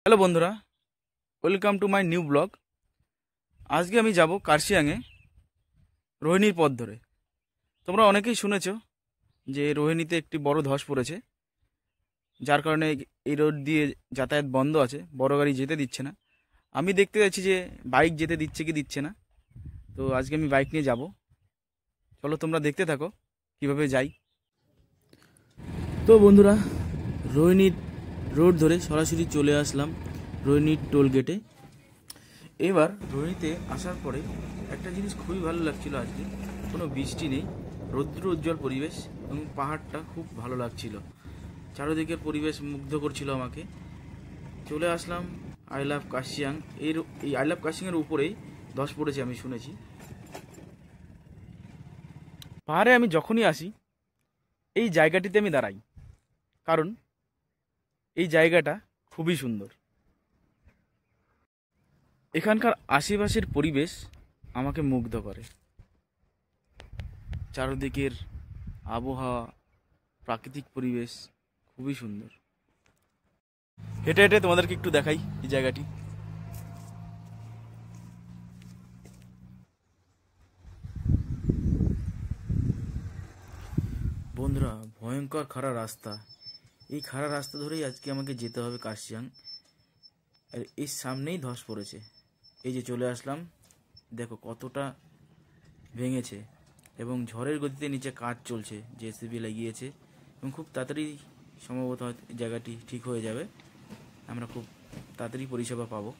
Hello বন্ধুরা, welcome to my new blog. আজকে আমি যাব কার্শিয়াংয়ে রোহিণীর পথ ধরে। তোমরা অনেকেই শুনেছো যে রোহিণীতে একটি বড় ধস পড়েছে, যার কারণে এই রোড দিয়ে যাতায়াত বন্ধ আছে, বড় গাড়ি যেতে দিচ্ছে না। আমি দেখতে যাচ্ছি যে বাইক যেতে দিচ্ছে কি দিচ্ছে না। তো আজকে আমি বাইক নিয়ে যাব। চলো তোমরা দেখতে থাকো কিভাবে যাই। তো বন্ধুরা, রোহিণীর রোড ধরে সরাসরি চলে আসলাম রোহিণীর টোল গেটে। এবার রোহিণীতে আসার পরে একটা জিনিস খুবই ভালো লাগছিল, আজকে কোনো বৃষ্টি নেই, রৌদ্র উজ্জ্বল পরিবেশ এবং পাহাড়টা খুব ভালো লাগছিল, চারিদিকের পরিবেশ মুগ্ধ করছিল আমাকে। চলে আসলাম আই লাভ কার্শিয়াং। এই আই লাভ কার্শিয়াংয়ের উপরেই ধস পড়েছে আমি শুনেছি। পাহাড়ে আমি যখনই আসি এই জায়গাটিতে আমি দাঁড়াই, কারণ এই জায়গাটা খুবই সুন্দর। এখানকার আশেপাশের পরিবেশ আমাকে মুগ্ধ করে, চারদিকের আবহাওয়া, প্রাকৃতিক পরিবেশ খুবই সুন্দর। হেঁটে হেঁটে তোমাদেরকে একটু দেখাই এই জায়গাটি। বন্ধুরা, ভয়ঙ্কর খাড়া রাস্তা, এই খাড়া রাস্তা ধরেই আজকে আমাকে যেতে হবে কার্শিয়াং। আর এই সামনেই ধস পড়েছে, এই যে চলে আসলাম, দেখো কতটা ভেঙেছে এবং ঝড়ের গতিতে নিচে কাজ চলছে, জেসিবি লাগিয়েছে এবং খুব তাড়াতাড়ি সম্ভবত জায়গাটি ঠিক হয়ে যাবে, আমরা খুব তাড়াতাড়ি পরিষেবা পাবো।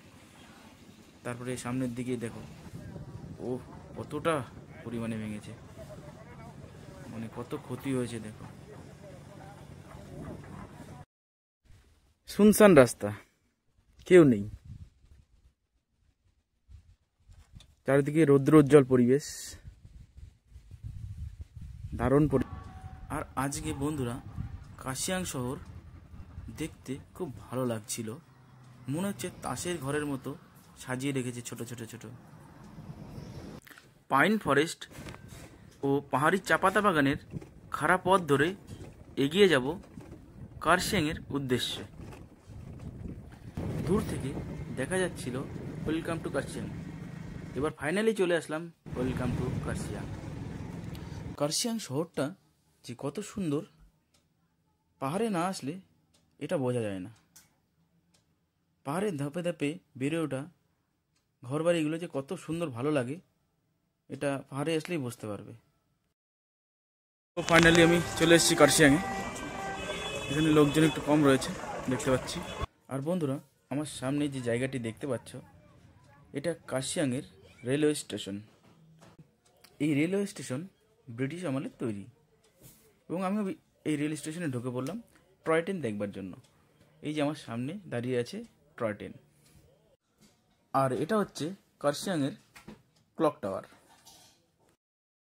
তারপরে সামনের দিকে দেখো, ও কতটা পরিমাণে ভেঙেছে, মানে কত ক্ষতি হয়েছে দেখো। শুনশান রাস্তা, কেউ নেই, চারিদিকে রৌদ্রোজ্জ্বল পরিবেশ, দারুণ আর আজকে বন্ধুরা কার্শিয়াং শহর দেখতে খুব ভালো লাগছিল, মনে হচ্ছে তাসের ঘরের মতো সাজিয়ে রেখেছে ছোট ছোট ছোট পাইন ফরেস্ট ও পাহাড়ি চাপাতা বাগানের খাড়া পথ ধরে এগিয়ে যাব কার্শিয়াংয়ের উদ্দেশ্যে। দূর থেকে দেখা যাচ্ছিল ওয়েলকাম টু কার্শিয়াং। এবার ফাইনালি চলে আসলাম ওয়েলকাম টু কার্শিয়াং। কার্শিয়াং শহরটা যে কত সুন্দর, পাহাড়ে না আসলে এটা বোঝা যায় না। পাহাড়ের ধাপে ধাপে বেড়ে ওঠা ঘরবাড়িগুলো যে কত সুন্দর ভালো লাগে, এটা পাহাড়ে আসলেই বুঝতে পারবে। তো ফাইনালি আমি চলে এসেছি কার্শিয়াংয়ে। এখানে লোকজন একটু কম রয়েছে দেখতে পাচ্ছি। আর বন্ধুরা, আমার সামনে যে জায়গাটি দেখতে পাচ্ছ, এটা কার্শিয়াংয়ের রেলওয়ে স্টেশন। এই রেলওয়ে স্টেশন ব্রিটিশ আমলের তৈরি এবং আমি এই রেল স্টেশনে ঢুকে পড়লাম টয় ট্রেন দেখবার জন্য। এই যে আমার সামনে দাঁড়িয়ে আছে টয় ট্রেন, আর এটা হচ্ছে কার্শিয়াংয়ের ক্লক টাওয়ার।